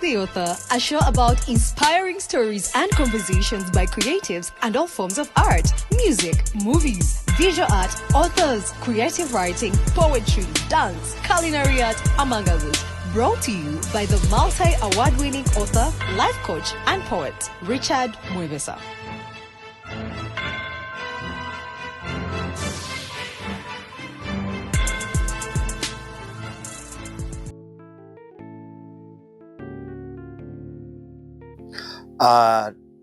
the Author, a show about inspiring stories and conversations by creatives and all forms of art, music, movies, visual art, authors, creative writing, poetry, dance, culinary art, among others. Brought to you by the multi-award-winning author, life coach, and poet, Richard Mwebesa.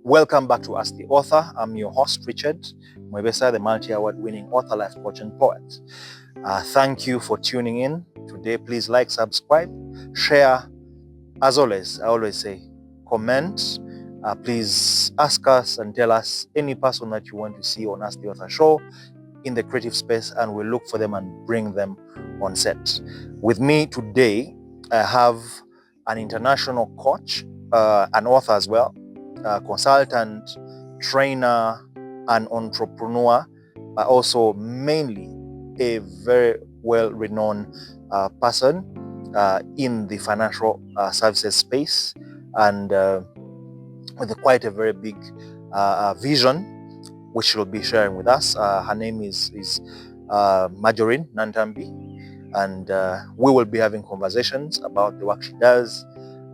Welcome back to Ask the Author. I'm your host, Richard Mwebesa, the multi-award winning author, life coach, and poet. Thank you for tuning in today. Please like, subscribe, share. As always, I always say, comment. Please ask us and tell us any person that you want to see on Ask the Author show in the creative space, and we'll look for them and bring them on set. With me today, I have an international coach, an author as well, consultant, trainer, and entrepreneur, but also mainly a very well-renowned person in the financial services space, and with quite a very big vision, which she'll be sharing with us. Her name is Majarine Nantambi, and we will be having conversations about the work she does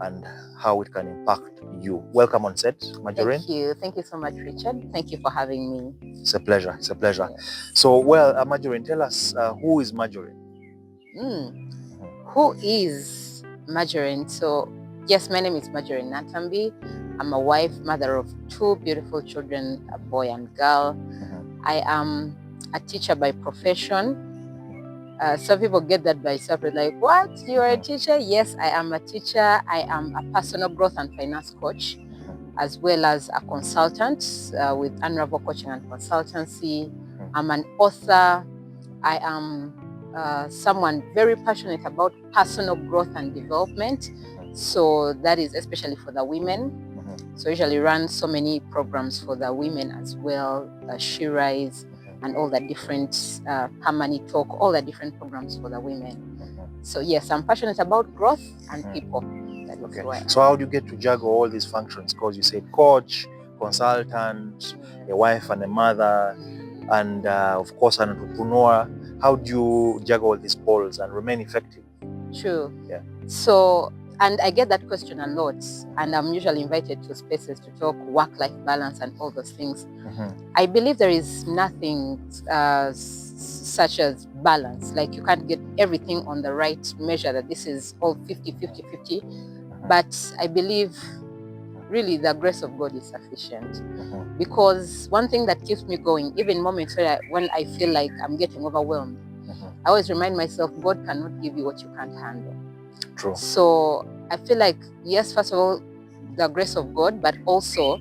and how it can impact you. Welcome on set, Majarine. Thank you so much, Richard. Thank you for having me. It's a pleasure. Yeah. So, Majarine, tell us, who is Majarine? Who is Majarine? So, yes, my name is Majarine Nantambi. I'm a wife, mother of two beautiful children, a boy and girl. I am a teacher by profession. Some people get that by separate, like, what? You are a teacher? Yes, I am a teacher. I am a personal growth and finance coach, as well as a consultant with Unravel Coaching and Consultancy. I'm an author. I am someone very passionate about personal growth and development. So that is especially for the women. So I usually run so many programs for the women as well, She Rise, and all the different Harmony Talk, all the different programs for the women. So yes, I'm passionate about growth and people. Okay. So how do you get to juggle all these functions? Because you said coach, consultant, a wife and a mother, and of course an entrepreneur. How do you juggle all these balls and remain effective? True. Yeah. So, and I get that question a lot, and I'm usually invited to spaces to talk work-life balance and all those things. I believe there is nothing such as balance. Like, you can't get everything on the right measure, that this is all 50. But I believe really the grace of God is sufficient. Because one thing that keeps me going, even moments when I feel like I'm getting overwhelmed, I always remind myself, God cannot give you what you can't handle. True. So I feel like, yes, first of all, the grace of God, but also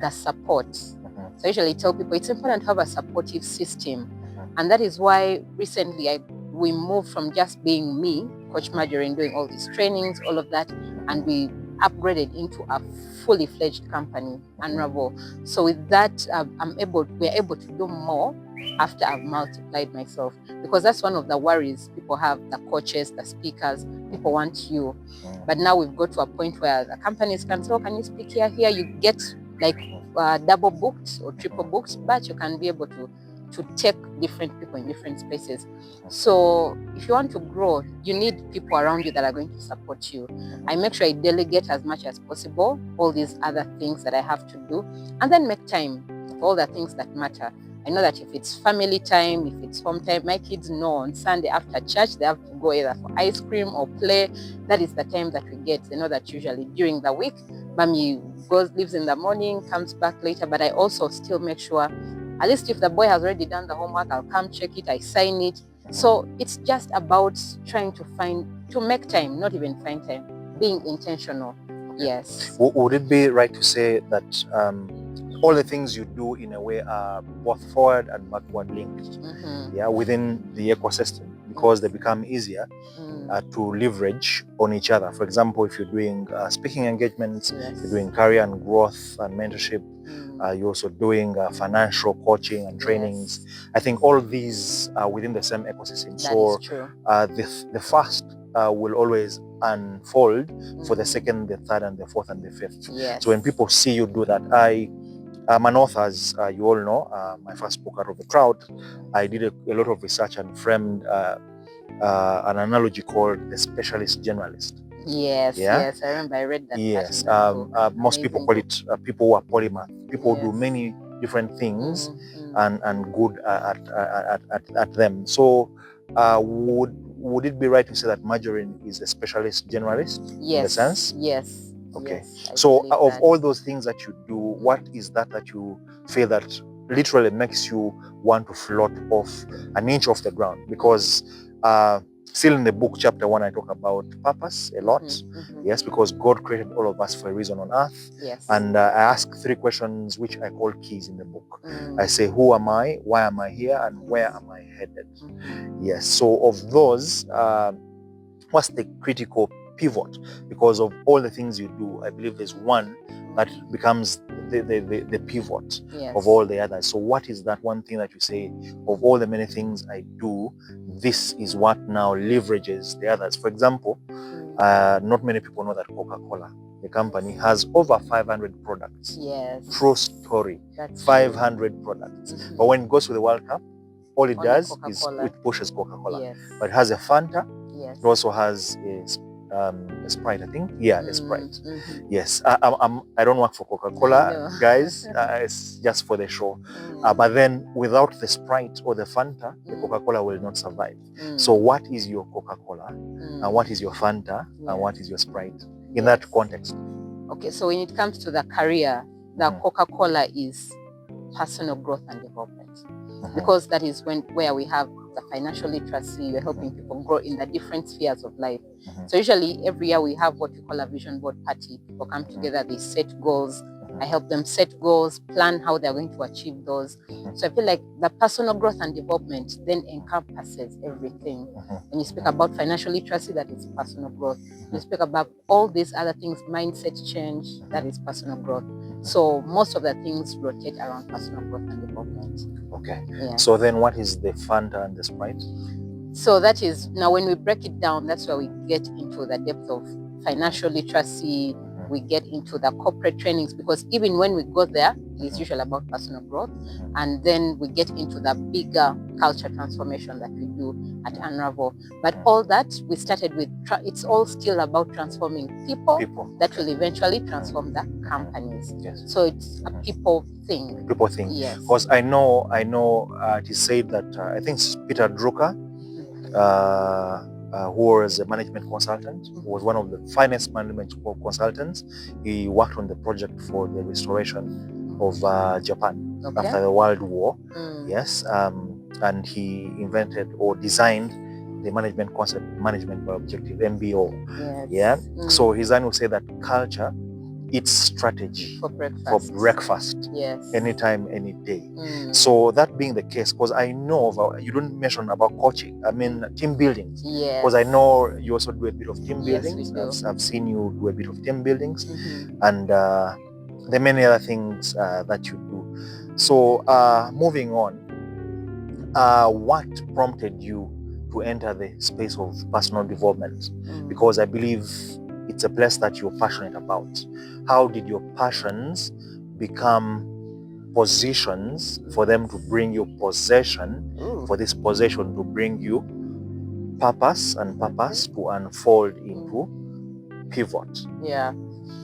the support. So I usually tell people it's important to have a supportive system. And that is why recently we moved from just being me, Coach Majarine, doing all these trainings, all of that, and we upgraded into a fully fledged company, Unravel. So with that, we're able to do more after I've multiplied myself, because that's one of the worries people have, the coaches, the speakers. People want you, but now we've got to a point where the companies can say, oh, can you speak here? You get like double booked or triple booked, but you can be able to take different people in different spaces. So if you want to grow, you need people around you that are going to support you. I make sure I delegate as much as possible all these other things that I have to do, and then make time for all the things that matter. I know that if it's family time, if it's home time, my kids know on Sunday after church, they have to go either for ice cream or play. That is the time that we get. They know that usually during the week, mommy leaves in the morning, comes back later, but I also still make sure, at least if the boy has already done the homework, I'll come check it, I sign it. So it's just about trying to make time, not even find time, being intentional. Yes. Would it be right to say that all the things you do in a way are both forward and backward linked, within the ecosystem, because they become easier to leverage on each other? For example, if you're doing speaking engagements, you're doing career and growth and mentorship, you're also doing financial coaching and trainings. I think all of these are within the same ecosystem. That is true. The first will always unfold for the second, the third, and the fourth, and the fifth. Yes. So when people see you do that, I'm an author, as you all know. My first book, Out of the Crowd, I did a lot of research and framed an analogy called the specialist generalist. Yes, Yeah? yes, I remember I read that. Yes, that in that book. most people call it people who are polymath. People who do Yes. many different things and good at them. So would it be right to say that Majarine is a specialist generalist? Yes. In the sense? Yes. Okay. Yes, So of that. all those things that you do, what is that you feel that literally makes you want to float off an inch off the ground? Because still in the book, chapter 1, I talk about purpose a lot. Yes, because God created all of us for a reason on earth. Yes. And I ask 3 questions which I call keys in the book. I say, who am I? Why am I here? And where am I headed? Yes. So of those, what's the critical pivot? Because of all the things you do, I believe there's one that becomes the pivot of all the others. So what is that one thing that you say, of all the many things I do, this is what now leverages the others? For example, not many people know that Coca-Cola, the company, has over 500 products. Yes. True story. That's 500 products. But when it goes to the World Cup, all it does is it pushes Coca-Cola. Yes. But it has a Fanta. Yes. It also has a Sprite, I think. Yeah, a Sprite. Yes. I don't work for Coca-Cola, guys. It's just for the show. But then without the Sprite or the Fanta, the Coca-Cola will not survive. So what is your Coca-Cola? And what is your Fanta? And what is your Sprite? In that context. Okay, so when it comes to the career, the Coca-Cola is personal growth and development. Because that is where we have the financial literacy. We're helping people grow in the different spheres of life. So usually every year we have what we call a vision board party. People come together, they set goals. I help them set goals, plan how they're going to achieve those. So I feel like the personal growth and development then encompasses everything. When you speak about financial literacy, that is personal growth. When you speak about all these other things, mindset change, that is personal growth. So most of the things rotate around personal growth and development. Okay. Yeah. So then what is the Fanta and the Sprite? So that is, now when we break it down, that's where we get into the depth of financial literacy. We get into the corporate trainings, because even when we go there, it's usually about personal growth. And then we get into the bigger culture transformation that we do at Unravel. But all that we started with, it's all still about transforming people. That will eventually transform the companies. Yes. So it's a people thing. People thing. Yes. Because I know it is said that I think Peter Drucker, who was a management consultant, who was one of the finest management consultants. He worked on the project for the restoration of Japan after the World War. Yes, and he invented or designed the management concept, management by objective, MBO. Yes. Yeah. So his son will say that culture, it's strategy for breakfast. Yes. Anytime, any day. So that being the case, because I know you don't mention about coaching. I mean team buildings. Yes. Because I know you also do a bit of team buildings. Yes, I've seen you do a bit of team buildings, and there are many other things that you do. So moving on, what prompted you to enter the space of personal development? Because I believe it's a place that you're passionate about. How did your passions become positions for them to bring you possession, for this possession to bring you purpose, and purpose to unfold into pivot? Yeah,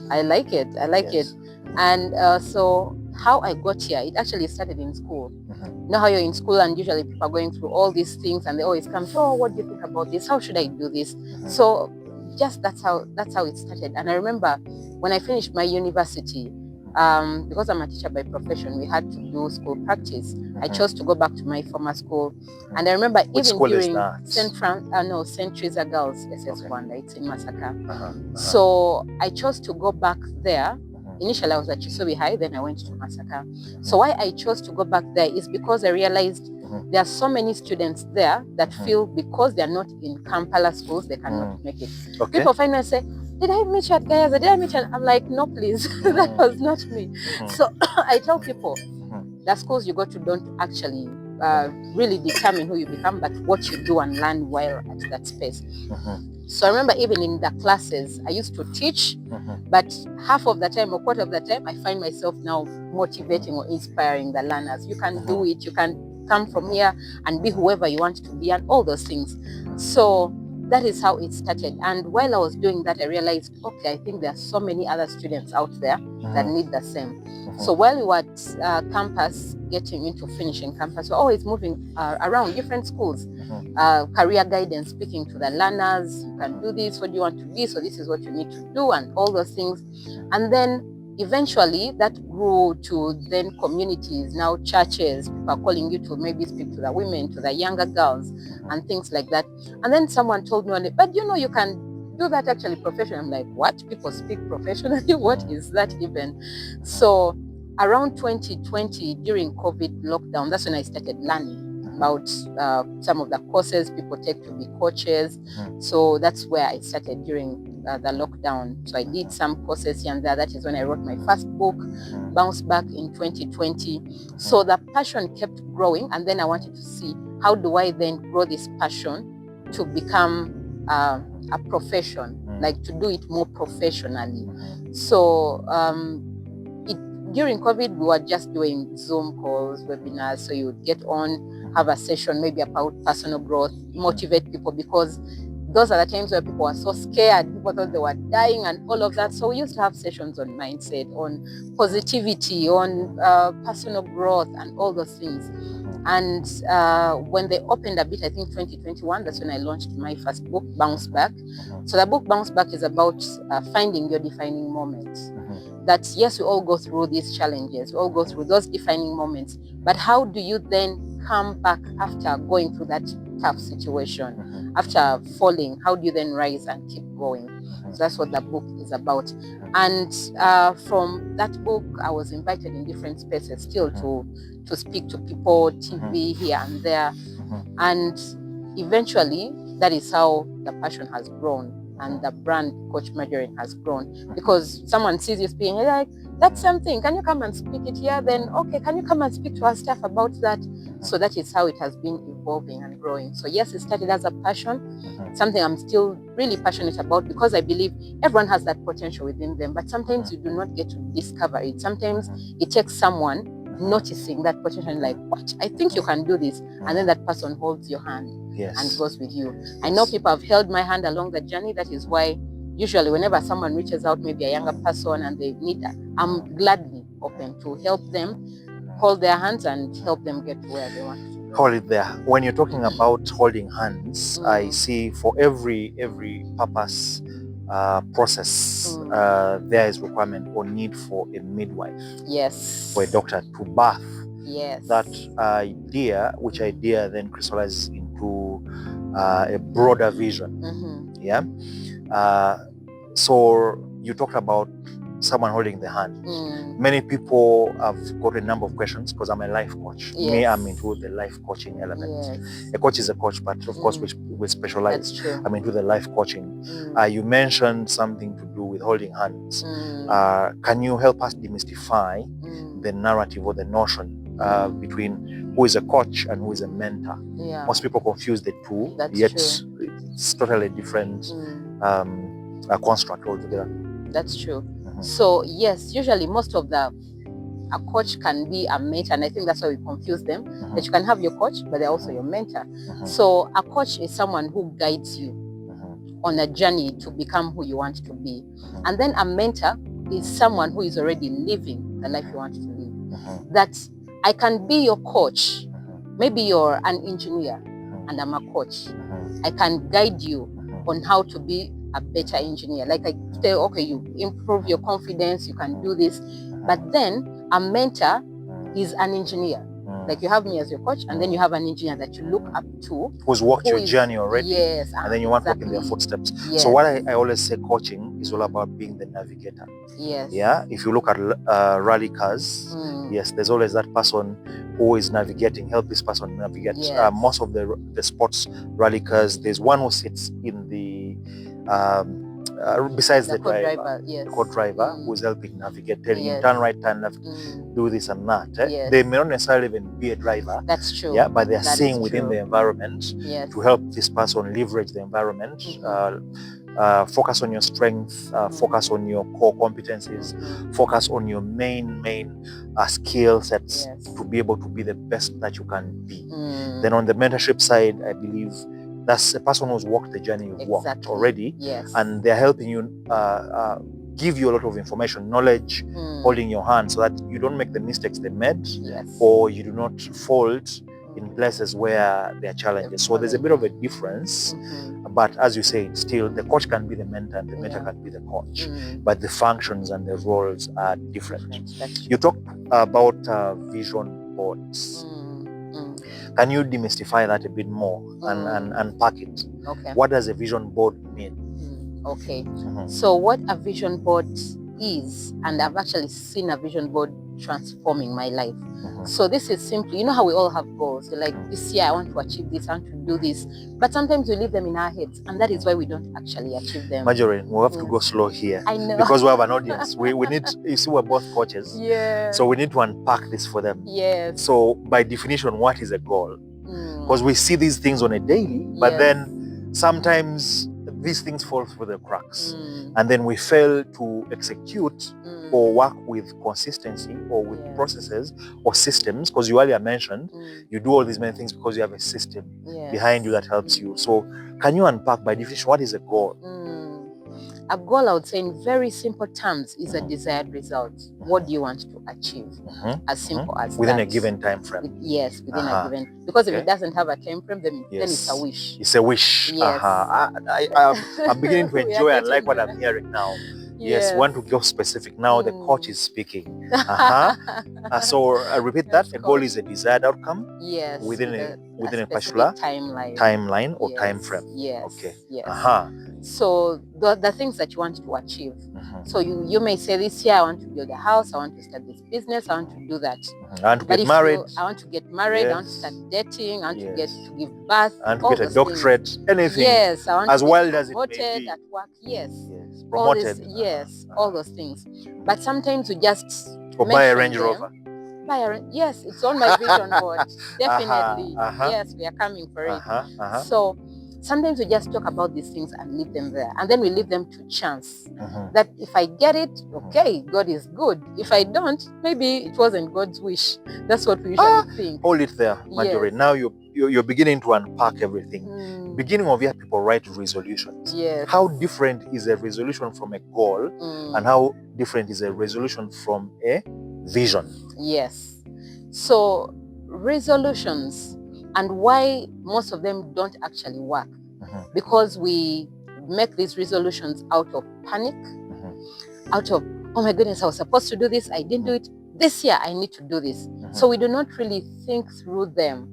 I like it. Yes. And so how I got here, it actually started in school. You know how you're in school and usually people are going through all these things and they always come, oh, what do you think about this? How should I do this? So just that's how it started. And I remember when I finished my university, because I'm a teacher by profession, we had to do school practice. I chose to go back to my former school. And I remember even during St. Teresa Girls SS Wanda, it's in Masaka. So I chose to go back there. Initially I was at Chisobi High, then I went to Masaka. So why I chose to go back there is because I realized there are so many students there that feel because they're not in Kampala schools, they cannot make it. People finally say, did I meet you at Gayaza? Did I meet you? I'm like, no, please. That was not me. So I tell people, the schools you go to don't actually really determine who you become, but what you do and learn while at that space. So I remember even in the classes, I used to teach, but half of the time or quarter of the time, I find myself now motivating or inspiring the learners. You can do it. You can come from here and be whoever you want to be and all those things. So that is how it started. And while I was doing that, I realized, okay, I think there are so many other students out there that need the same. So while we were at campus, getting into finishing campus, we're always moving around different schools, career guidance, speaking to the learners. You can do this, what do you want to be? So this is what you need to do and all those things. And then eventually that grew to then communities, now churches, people are calling you to maybe speak to the women, to the younger girls and things like that. And then someone told me, but you know, you can do that actually professionally. I'm like, what? People speak professionally? What is that even? So around 2020, during COVID lockdown, that's when I started learning about some of the courses people take to be coaches. So that's where I started during the lockdown. So I did some courses here and there. That is when I wrote my first book, Bounce Back, in 2020. So the passion kept growing, and then I wanted to see, how do I then grow this passion to become a profession, like to do it more professionally. So during COVID, we were just doing Zoom calls, webinars. So you would get on, have a session maybe about personal growth, motivate people, because those are the times where people were so scared. People thought they were dying and all of that. So we used to have sessions on mindset, on positivity, on personal growth and all those things. And when they opened a bit, I think 2021, that's when I launched my first book, Bounce Back. So the book Bounce Back is about finding your defining moments. That yes, we all go through these challenges, we all go through those defining moments, but how do you then come back after going through that tough situation, after falling? How do you then rise and keep going? So that's what the book is about. And from that book, I was invited in different spaces still to speak to people, TV here and there. And eventually, that is how the passion has grown. And the brand Coach Majarine has grown, because someone sees you speaking, they're like, that's something, can you come and speak it here? Then, okay, can you come and speak to our staff about that? So that is how it has been evolving and growing. So yes, it started as a passion, something I'm still really passionate about, because I believe everyone has that potential within them, but sometimes you do not get to discover it. Sometimes it takes someone noticing that potential, like, what? I think you can do this. And then that person holds your hand and goes with you. I know people have held my hand along the journey. That is why usually whenever someone reaches out, maybe a younger person, and they need that, I'm gladly open to help them, hold their hands and help them get to where they want to go. Hold it there. When you're talking about holding hands, I see for every purpose process, there is requirement or need for a midwife. Yes. For a doctor to birth. Yes. That idea, which idea then crystallizes into a broader vision. Yeah. So you talked about someone holding the hand. Many people have got a number of questions, because I'm a life coach. Me, I'm into the life coaching element. A coach is a coach, but of course we specialize. That's true. I'm into the life coaching. You mentioned something to do with holding hands. Can you help us demystify the narrative or the notion between who is a coach and who is a mentor? Most people confuse the two. That's yet true. It's totally different construct altogether. That's true. So yes, usually most of a coach can be a mentor, and I think that's why we confuse them, that you can have your coach, but they're also your mentor. So a coach is someone who guides you on a journey to become who you want to be. And then a mentor is someone who is already living the life you want to live. That I can be your coach. Maybe you're an engineer and I'm a coach. I can guide you on how to be a better engineer. Like I say, okay, you improve your confidence, you can do this. But then a mentor is an engineer. Like you have me as your coach, and then you have an engineer that you look up to, who's walked your journey already. Yes. And then you want to walk in their footsteps. Yes. So what I always say, coaching is all about being the navigator. Yes. Yeah. If you look at rally cars, yes, there's always that person who is navigating, help this person navigate. Yes. Most of the sports rally cars, there's one who sits in the besides The the driver, co-driver, yes. the co-driver Mm. who's helping navigate, telling him Yes. turn right, turn left, Mm. do this and that. Yes. They may not necessarily even be a driver, That's true. yeah, but they're That seeing is within true. the environment Yes. to help this person leverage the environment. Focus on your strengths, focus on your core competencies, focus on your main skill sets to be able to be the best that you can be. Then on the mentorship side, I believe that's a person who's walked the journey you've walked already, and they're helping you give you a lot of information, knowledge, holding your hand so that you don't make the mistakes they made, or you do not fault in places where there are challenges. So there's a bit of a difference, but as you say, still the coach can be the mentor and the mentor can be the coach, but the functions and the roles are different. You talked about vision boards. Can you demystify that a bit more and unpack it? Okay. What does a vision board mean? Okay. So what a vision board is, and I've actually seen a vision board transforming my life. So this is simply, you know how we all have goals. You're like, this year I want to achieve this, I want to do this. But sometimes we leave them in our heads, and that is why we don't actually achieve them. Majarine, we'll have to go slow here. I know. Because we have an audience. We need, you see, we're both coaches. Yeah. So we need to unpack this for them. Yes. So by definition, what is a goal? Because we see these things on a daily, but then sometimes these things fall through the cracks. And then we fail to execute or work with consistency or with processes or systems, because you earlier mentioned you do all these many things because you have a system behind you that helps you. So can you unpack by definition what is a goal? A goal, I would say in very simple terms, is a desired result. What do you want to achieve? As simple as within that. a given time frame. Yes, within a given. Because if it doesn't have a time frame, then it's a wish. It's a wish. Yes. I'm beginning to enjoy and like what I'm hearing now. Yes, want to go specific. Now the coach is speaking. So repeat that. A goal is a desired outcome. Yes. Within a particular timeline or time frame. Yes. Okay. Yes. So the things that you want to achieve. So you may say, this year I want to build a house, I want to start this business, I want to do that. I want to get married. I want to get married, I want to start dating, I want to give birth. I want to get a doctorate, anything. Yes, I want as to wild as it promoted may be. at work. Yes. Promoted. All those things. But sometimes we just buy a Range Rover. Yes, it's on my vision board. Definitely. Yes, we are coming for it. So sometimes we just talk about these things and leave them there. And then we leave them to chance. That if I get it, okay, God is good. If I don't, maybe it wasn't God's wish. That's what we usually think. Hold it there, Majarine. Yes. Now you're beginning to unpack everything. Beginning of year, people write resolutions. Yes. How different is a resolution from a goal, and how different is a resolution from a vision? Yes. So resolutions, and why most of them don't actually work, because we make these resolutions out of panic, out of, oh my goodness, I was supposed to do this, I didn't do it. This year I need to do this. So we do not really think through them.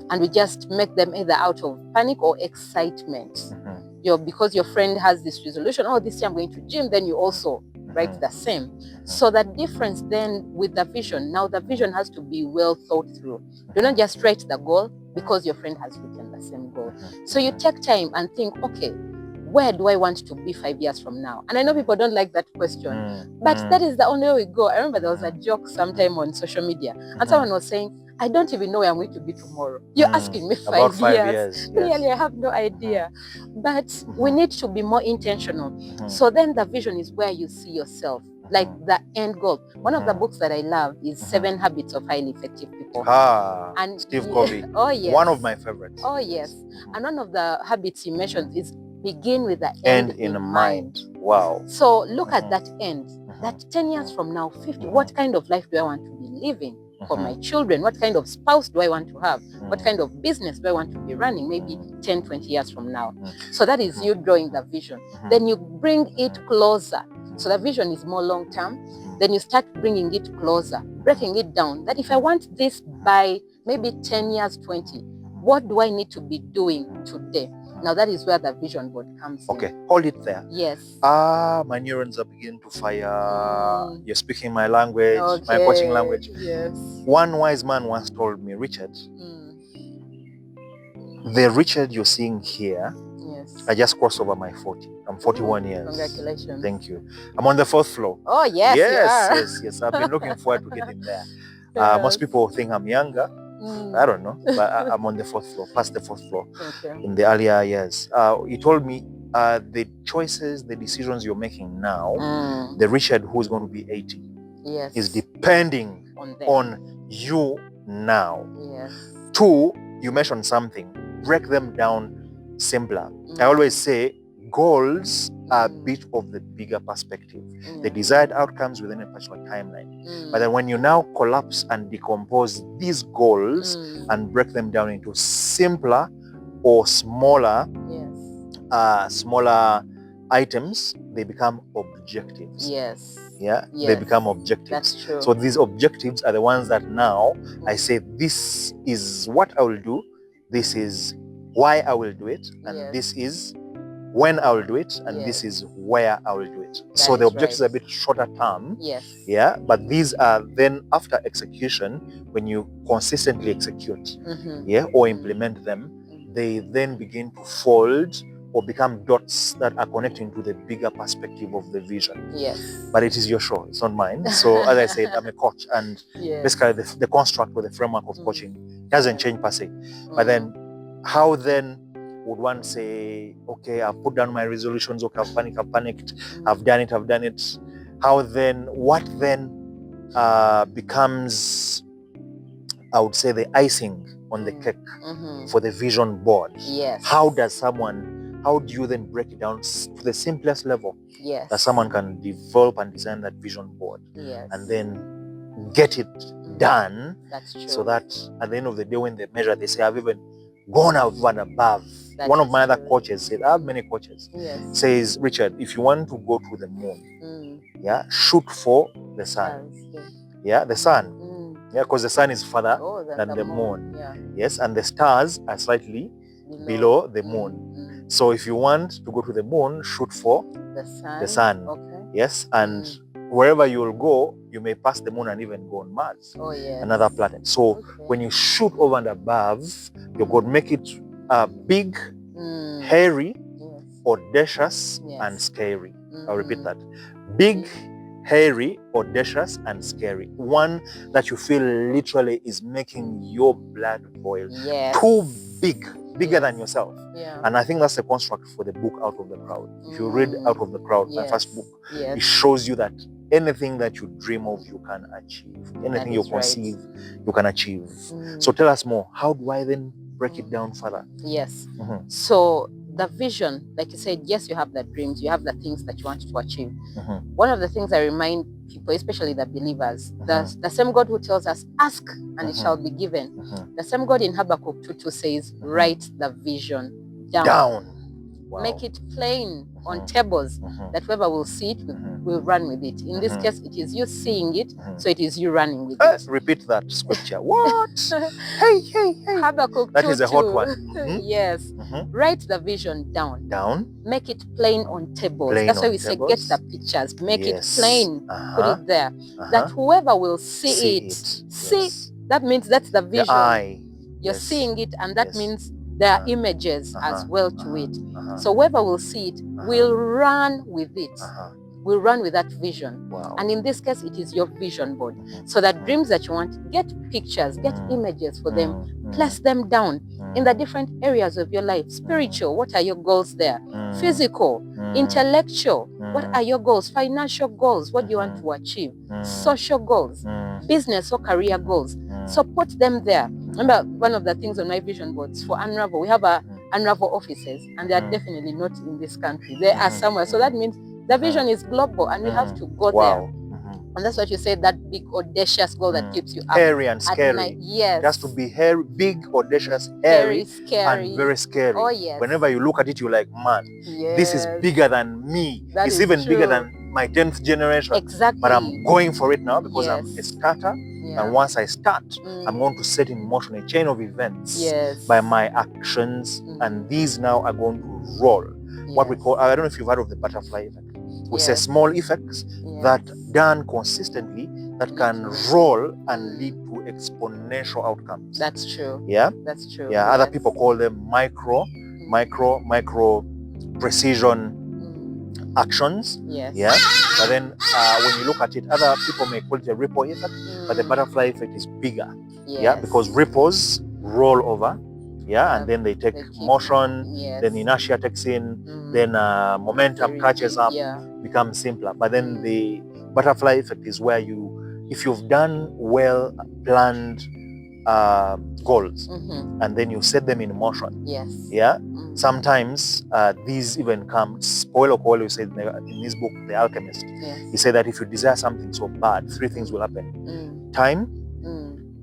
And we just make them either out of panic or excitement. Because your friend has this resolution, oh, this year I'm going to gym, then you also write the same. So the difference then with the vision, now the vision has to be well thought through. Do not just write the goal because your friend has written the same goal. So you take time and think, okay, where do I want to be 5 years from now? And I know people don't like that question, but that is the only way we go. I remember there was a joke sometime on social media, and someone was saying, I don't even know where I'm going to be tomorrow. You're asking me about 5 years. Really, I have no idea. But we need to be more intentional. So then the vision is where you see yourself, like the end goal. One of the books that I love is 7 Habits of Highly Effective People. And Steve Covey. Oh, yes. One of my favorites. Oh, yes. And one of the habits he mentions is begin with the end in mind. Wow. So look at that end. That 10 years from now, 50, what kind of life do I want to be living for my children? What kind of spouse do I want to have? What kind of business do I want to be running maybe 10, 20 years from now? So that is you drawing the vision. Then you bring it closer. So the vision is more long term. Then you start bringing it closer, breaking it down. That if I want this by maybe 10 years, 20, what do I need to be doing today? Now that is where the vision board comes in. Okay, hold it there. Yes. My neurons are beginning to fire. You're speaking my language, my coaching language. Yes. One wise man once told me, Richard, the Richard you're seeing here Yes. I just crossed over my 40. I'm 41 years. Congratulations. Thank you. I'm on the 4th floor. Oh, yes, yes. I've been looking forward to getting there. Most people think I'm younger. I don't know, but I'm on the 4th floor, past the 4th floor. Okay. In the earlier years. You told me the choices, the decisions you're making now, the Richard who's going to be 80, yes, is depending on you now. Yes. 2, you mentioned something, break them down simpler. I always say goals are a bit of the bigger perspective, the desired outcomes within a particular timeline. But then when you now collapse and decompose these goals and break them down into simpler or smaller, smaller items, they become objectives. Yes. Yeah, they become objectives. That's true. So these objectives are the ones that now I say, this is what I will do, this is why I will do it, and this is when I will do it, and this is where I will do it. So the objectives are a bit shorter term. Yes. Yeah, but these are then after execution, when you consistently execute, or implement them, they then begin to fold or become dots that are connecting to the bigger perspective of the vision. Yes. But it is your show, it's not mine. So as I said, I'm a coach, and basically the construct or the framework of coaching doesn't change per se. But then how then would one say, okay, I've put down my resolutions, okay, I've panicked, I've done it. How then, what then becomes, I would say, the icing on the cake for the vision board? Yes. How do you then break it down to the simplest level that someone can develop and design that vision board and then get it done? That's true. So that at the end of the day, when they measure, they say, I've even gone over and above. One of my other coaches said, I have many coaches, says, Richard, if you want to go to the moon, shoot for the sun. The sun. Because the sun is further than the moon. Yes, and the stars are slightly below the moon. So if you want to go to the moon, shoot for the sun. Okay. Yes, and wherever you will go, you may pass the moon and even go on Mars, another planet. So when you shoot over and above, you're going to make it big, hairy, audacious, and scary. I'll repeat that. Big, hairy, audacious, and scary. One that you feel literally is making your blood boil. Too big, bigger than yourself. And I think that's the construct for the book Out of the Crowd. If you read Out of the Crowd, my first book, it shows you that anything that you dream of, you can achieve. Anything you conceive, you can achieve. So tell us more. How do I then break it down further? Yes. So the vision, like you said, yes, you have the dreams, you have the things that you want to achieve. One of the things I remind people, especially the believers, the same God who tells us, ask and it shall be given. The same God in Habakkuk 2:2 says, write the vision down. Wow. Make it plain on tables that whoever will see it will run with it. In this case, it is you seeing it, so it is you running with it. Repeat that scripture. What? Hey. Habakkuk 2:2. That is a hot one. Yes. Write the vision down. Make it plain on tables. That's why we say get the pictures. Make it plain. Put it there. That whoever will see it. See, that means that's the vision. The eye. You're seeing it, and that means there are images as well to it. So whoever will see it will run with it. Will run with that vision. Wow. And in this case, it is your vision board. So that dreams that you want, get pictures, get images for them, place them down in the different areas of your life. Spiritual, what are your goals there? Physical, intellectual, what are your goals? Financial goals, what do you want to achieve? Social goals, business or career goals. So put them there. Remember, one of the things on my vision boards for Unravel, we have Unravel offices, and they are definitely not in this country. They are somewhere. So that means the vision is global, and we have to go there. And that's what you said, that big, audacious goal that keeps you up. Hairy and scary. Night. Yes. It has to be hairy, big, audacious, hairy, scary. and very scary. Oh, yes. Whenever you look at it, you're like, man, this is bigger than me. It's even bigger than my 10th generation. Exactly. But I'm going for it now because I'm a starter. And once I start, I'm going to set in motion a chain of events by my actions. And these now are going to roll. What we call, I don't know if you've heard of the butterfly effect. We say small effects that done consistently that can roll and lead to exponential outcomes. That's true. Yeah? That's true. Yeah, other people call them micro micro precision actions. Yes. Yeah. But then when you look at it, other people may call it a ripple effect, but the butterfly effect is bigger. Yes. Yeah, because ripples roll over. Yeah, and then they take motion. Yes. Then inertia takes in. Then momentum catches up. Yeah. Becomes simpler. But then the butterfly effect is where if you've done well planned goals, and then you set them in motion. Yes. Yeah. Sometimes these even come. Paulo Coelho said in his book, The Alchemist. Yes. He said that if you desire something so bad, 3 things will happen: time,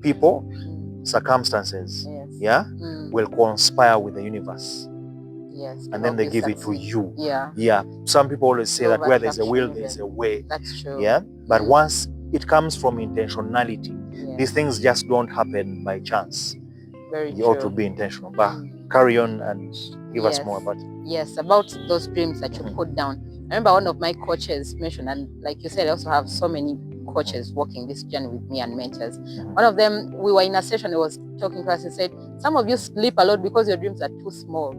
people, circumstances. Yes. Yeah, will conspire with the universe. Yes. And then they give it to you. Yeah. Yeah. Some people always say that where there's a will, even. there's a way. That's true. Yeah. But once it comes from intentionality, these things just don't happen by chance. Very You true. ought to be intentional. But carry on and give us more about it. Yes, about those dreams that you put down. I remember one of my coaches mentioned, and like you said, I also have so many coaches walking this journey with me and mentors. One of them, we were in a session, he was talking to us and said, some of you sleep a lot because your dreams are too small.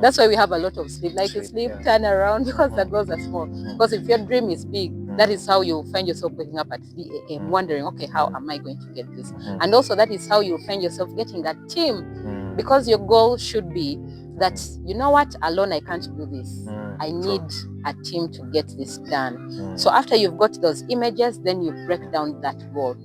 That's why we have a lot of sleep. Like you sleep, turn around because the goals are small. Because if your dream is big, that is how you'll find yourself waking up at 3 a.m. wondering, okay, how am I going to get this? And also that is how you'll find yourself getting a team, because your goal should be that, you know what, alone I can't do this. I need a team to get this done. So after you've got those images, then you break down that goal.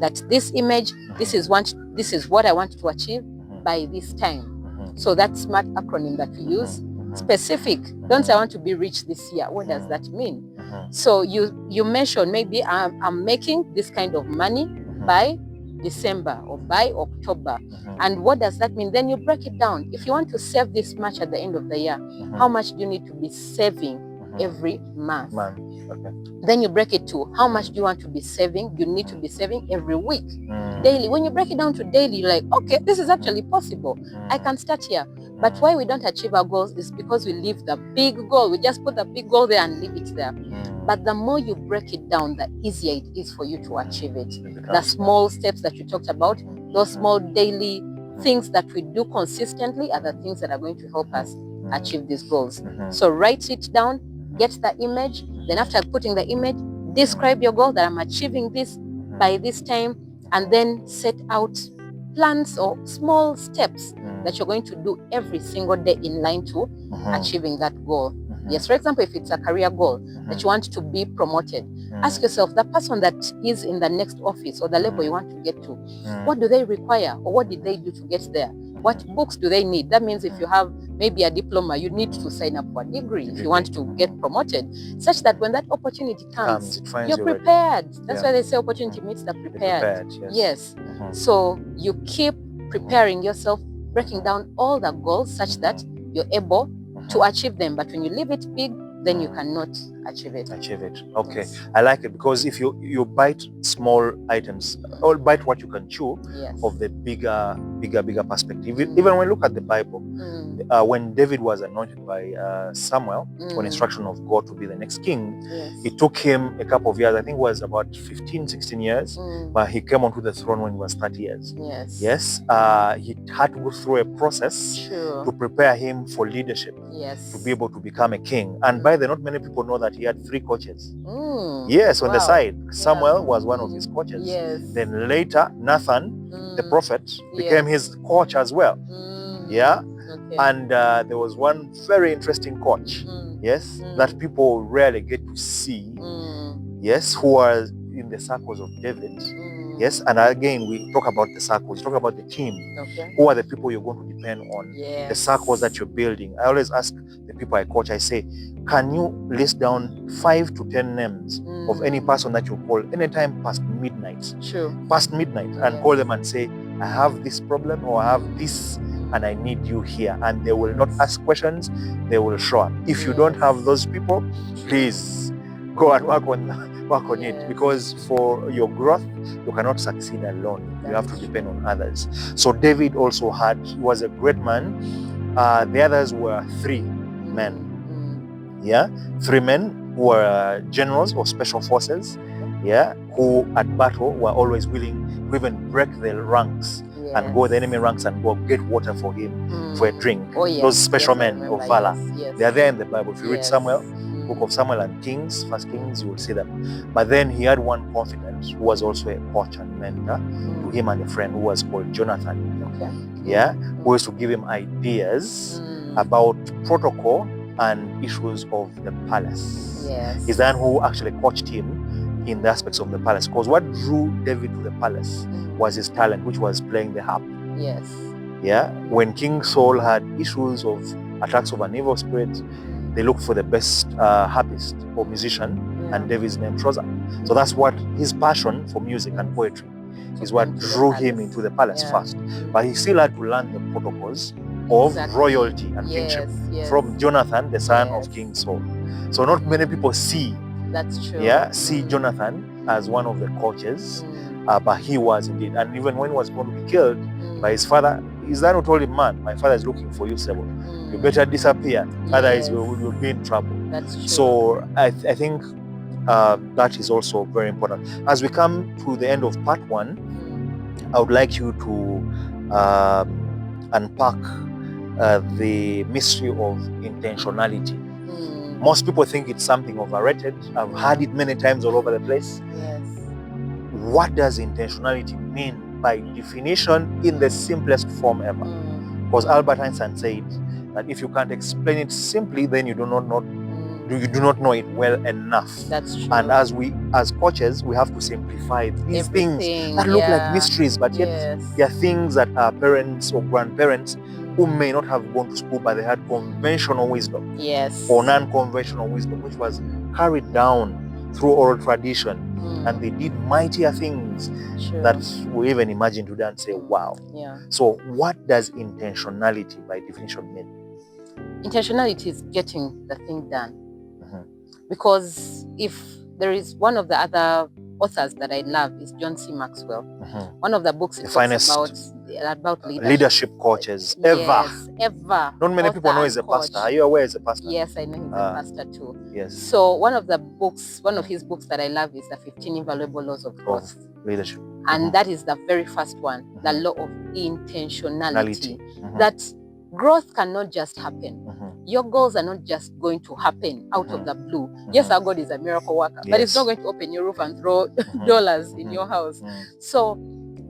That this image, this is what I want to achieve by this time. So that SMART acronym that we use, specific. Don't say I want to be rich this year. What does that mean? So you mention maybe I'm making this kind of money by December or by October. And what does that mean? Then you break it down. If you want to save this much at the end of the year, how much do you need to be saving every month? Okay. Then you break it to how much do you want to be saving? You need to be saving every week, daily. When you break it down to daily, you're like, okay, this is actually possible. I can start here. But why we don't achieve our goals is because we leave the big goal. We just put the big goal there and leave it there. But the more you break it down, the easier it is for you to achieve it. The small steps that you talked about, those small daily things that we do consistently are the things that are going to help us achieve these goals. So write it down, get the image. Then after putting the image, describe your goal that I'm achieving this by this time, and then set out plans or small steps that you're going to do every single day in line to achieving that goal. Yes, for example, if it's a career goal that you want to be promoted, ask yourself, the person that is in the next office or the level you want to get to, what do they require or what did they do to get there? What books do they need? That means if you have maybe a diploma, you need to sign up for a degree if you want to get promoted, such that when that opportunity comes, you're prepared. That's why they say opportunity meets the prepared. Yes. So you keep preparing yourself, breaking down all the goals such that you're able to achieve them. But when you leave it big, then you cannot achieve it. Okay. Yes. I like it because if you bite small items or bite what you can chew of the bigger perspective. Even when you look at the Bible, when David was anointed by Samuel on instruction of God to be the next king, it took him a couple of years. I think it was about 15, 16 years, but he came onto the throne when he was 30 years. Yes. He had to go through a process to prepare him for leadership, to be able to become a king. And by the not many people know that he had 3 coaches. Yes, on the side. Samuel was one of his coaches. Then later, Nathan, the prophet, became his coach as well. And there was one very interesting coach, that people rarely get to see, who was in the circles of David. And again, we talk about the circles, talk about the team. Who are the people you're going to depend on? The circles that you're building. I always ask the people I coach, I say, can you list down 5 to 10 names of any person that you call anytime past midnight? And call them and say, I have this problem or I have this and I need you here. And they will not ask questions, they will show up. If you don't have those people, please go and work on it, because for your growth, you cannot succeed alone. You have to depend on others. So David also he was a great man. The others were 3 men. 3 men who were generals or special forces, who at battle were always willing to even break their ranks and go the enemy ranks and go get water for him for a drink. Oh, yes. Those special Yes, I men of remember. valor. Yes. They are there in the Bible. If you read Yes. Samuel, book of Samuel and Kings, First Kings, you will see them. But then he had one confidant who was also a coach and mentor to him and a friend who was called Jonathan. Okay. Yeah, who used to give him ideas about protocol and issues of the palace. Yes. He's the one who actually coached him in the aspects of the palace. Because what drew David to the palace was his talent, which was playing the harp. Yes. Yeah, when King Saul had issues of attacks of an evil spirit, they looked for the best harpist or musician, and David's name chose up. So that's what his passion for music and poetry is what drew him into the palace first. But he still had to learn the protocols of royalty and kingship from Jonathan, the son of King Saul. So not many people see Jonathan as one of the coaches, but he was indeed. And even when he was going to be killed by his father, his dad told him, man, my father is looking for you, Sebo. You better disappear, otherwise you'll be in trouble. That's true. So I think that is also very important. As we come to the end of part 1, I would like you to unpack the mystery of intentionality. Most people think it's something overrated. I've heard it many times all over the place. Yes. What does intentionality mean by definition in the simplest form ever? Because Albert Einstein said that if you can't explain it simply, then you do not know it well enough. That's true. And as coaches, we have to simplify these things that look like mysteries, but yet they are things that our parents or grandparents who may not have gone to school, but they had conventional wisdom or non-conventional wisdom, which was carried down through oral tradition. And they did mightier things that we even imagine today and say, wow. So what does intentionality by definition mean? Intentionality is getting the thing done. Because if there is one of the other authors that I love is John C. Maxwell. One of the books he talks about leadership coaches ever. Yes, ever. Not many people know he's a pastor. Are you aware he's a pastor? Yes, I know he's a pastor too. Yes. So one of his books that I love is the 15 Invaluable Laws of Growth. Leadership. And that is the very first one, the law of intentionality. That growth cannot just happen. Your goals are not just going to happen out of the blue. Yes, our God is a miracle worker, but it's not going to open your roof and throw dollars in your house. So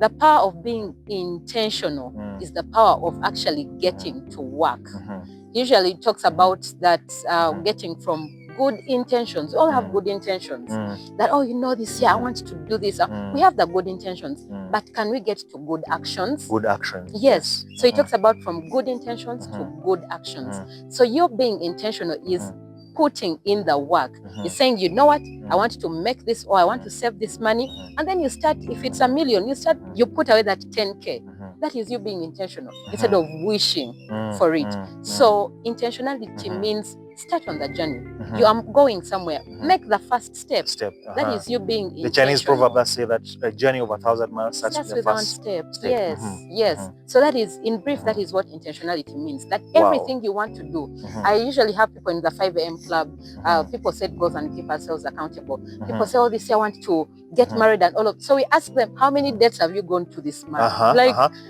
the power of being intentional is the power of actually getting to work. Usually it talks about that getting from good intentions. We all have good intentions. That, this year I want to do this. We have the good intentions. But can we get to good actions? Good actions. Yes. So it talks about from good intentions to good actions. So your being intentional is putting in the work. You're saying, you know what? I want to make this, or I want to save this money. And then you start, if it's $1 million, you put away that 10K. That is you being intentional instead of wishing for it. So intentionality means start on the journey. You are going somewhere. Make the first step. That is you being intentional. The Chinese proverb that say that a journey of 1,000 miles starts with the first step. Yes. So that is, in brief, that is what intentionality means. That everything you want to do. I usually have people in the 5 a.m. club. People set goals and keep ourselves accountable. People say, this year I want to get married and all of. So we ask them, how many dates have you gone to this month?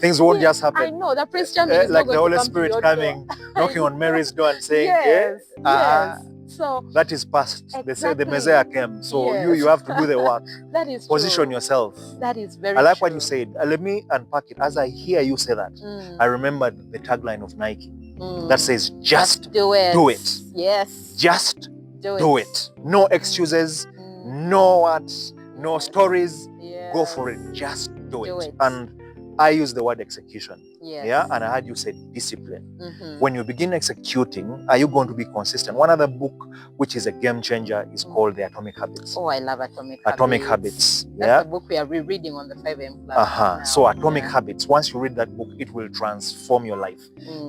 Things won't just happen. I know the Prince Charming is like not the going Holy to Spirit coming, knocking on Mary's door and saying, yes. So that is past. They say the Messiah came. So you have to do the work. That is Position true. yourself. That is very I like true. what you said. Let me unpack it. As I hear you say that, I remembered the tagline of Nike that says, just do it. Yes. Just do it. No excuses, no words, no stories. Go for it. Just do it. And I use the word execution. Yeah, and I heard you say discipline. When you begin executing, are you going to be consistent? One other book, which is a game changer, is called The Atomic Habits. Oh, I love Atomic Habits. That's the book we are rereading on the 5 a.m. club. So Atomic Habits, once you read that book, it will transform your life.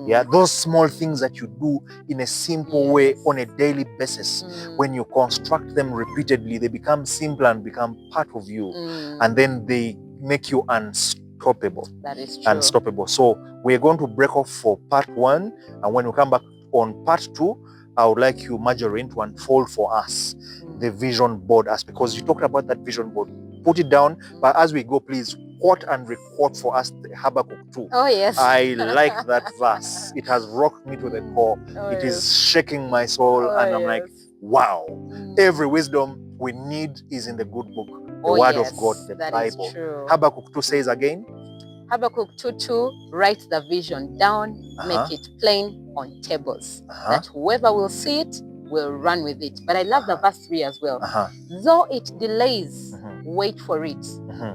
Yeah, those small things that you do in a simple way on a daily basis, when you construct them repeatedly, they become simple and become part of you. And then they make you unstoppable. That is true. Unstoppable. So we're going to break off for part 1, and when we come back on part 2, I would like you, Majarine, to unfold for us the vision board aspect, because you talked about that vision board. Put it down, but as we go, please quote and requote for us Habakkuk 2. Oh, yes. I like that verse. It has rocked me to the core. Oh, It yes. is shaking my soul, Oh, and I'm like, yes. wow. Every wisdom we need is in the good book, the Oh, word yes, of God, the that Bible. is true. Habakkuk 2 says again, Habakkuk 2:2, write the vision down, make it plain on tables, that whoever will see it will run with it. But I love the verse 3 as well. Though it delays, wait for it,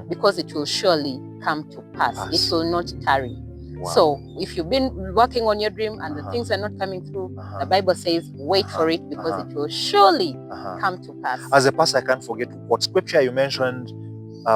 because it will surely come to pass. It will not tarry. Wow. So if you've been working on your dream and the things are not coming through, the Bible says wait for it, because it will surely come to pass. As a pastor, I can't forget what scripture you mentioned,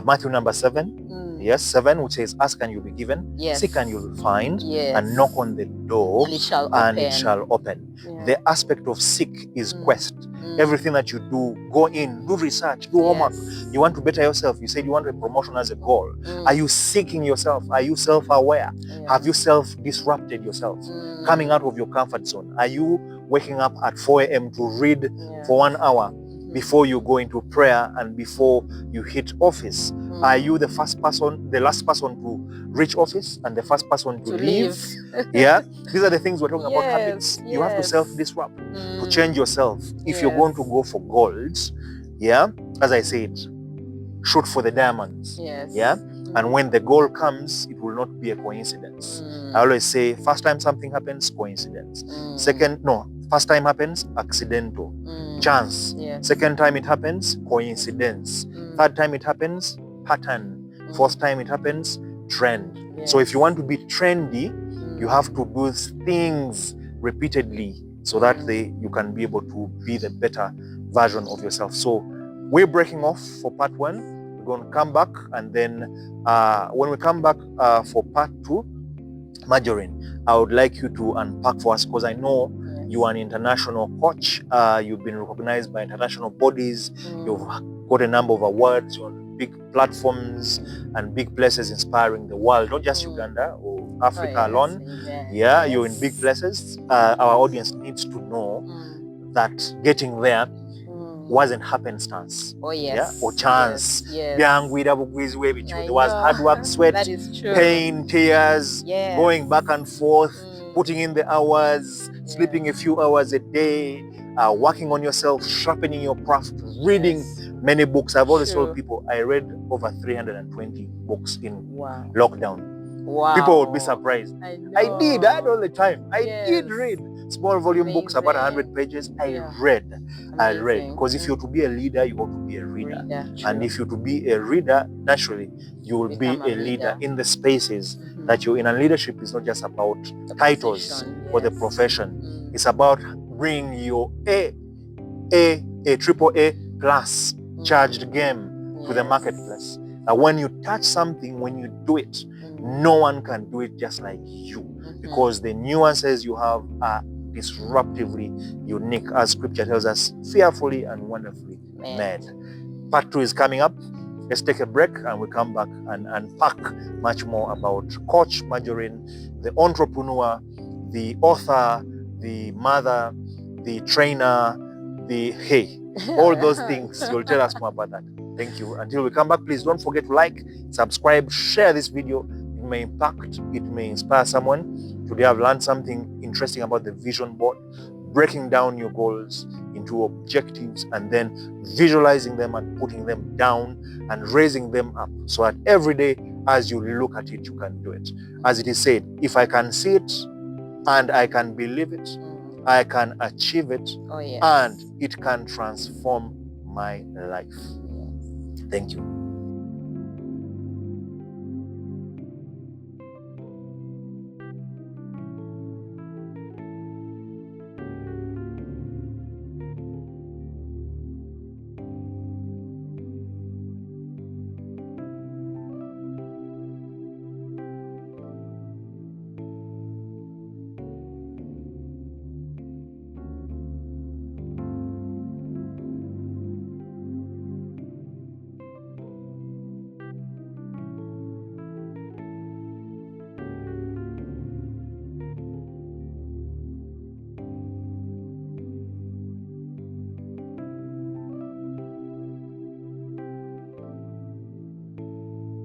Matthew number 7. Yes, 7, which says, ask and you'll be given, Yes. seek and you'll find, Yes. and knock on the door, and it shall open. Yeah. The aspect of seek is quest. Everything that you do, go in, do research, do homework. You want to better yourself. You said you want a promotion as a goal. Are you seeking yourself? Are you self-aware? Have you self-disrupted yourself? Coming out of your comfort zone. Are you waking up at 4 a.m. to read for 1 hour before you go into prayer and before you hit office? Are you the last person to reach office and the first person to leave? Yeah, these are the things we're talking about, habits. You have to self-disrupt to change yourself. If you're going to go for gold, as I said, shoot for the diamonds. And when the goal comes, it will not be a coincidence. I always say, first time something happens, coincidence. First time happens, accidental, chance. Second time it happens, coincidence. Third time it happens, pattern. Fourth time it happens, trend. So if you want to be trendy, you have to do things repeatedly so that you can be able to be the better version of yourself. So we're breaking off for part 1. We're going to come back, and then when we come back for part 2, Majarine, I would like you to unpack for us, because I know you are an international coach. You've been recognized by international bodies. You've got a number of awards. You're on big platforms and big places inspiring the world, not just Uganda or Africa alone. You're in big places. Our audience needs to know that getting there wasn't happenstance or chance. There was hard work, sweat, pain, tears, going back and forth, putting in the hours, sleeping a few hours a day, working on yourself, sharpening your craft, reading many books. I've always told people I read over 320 books in lockdown. People would be surprised. I did that all the time. I did read small volume books, about 100 pages. I read. Because if you're to be a leader, you want to be a reader. And if you're to be a reader, naturally, you will be a leader in the spaces that you're in. And leadership is not just about the titles or the profession. It's about bringing your triple A plus charged game to the marketplace. And when you touch something, when you do it, no one can do it just like you, because the nuances you have are disruptively unique, as scripture tells us, fearfully and wonderfully made. Part 2 is coming up. Let's take a break, and we'll come back and unpack much more about Coach Majarine, the entrepreneur, the author, the mother, the trainer, all those things. You'll tell us more about that. Thank you. Until we come back, please don't forget to like, subscribe, share this video. It may impact, it may inspire someone. Today I've learned something interesting about the vision board, breaking down your goals into objectives and then visualizing them and putting them down and raising them up, so that every day as you look at it, you can do it. As it is said, if I can see it and I can believe it, I can achieve it, and it can transform my life. Thank you.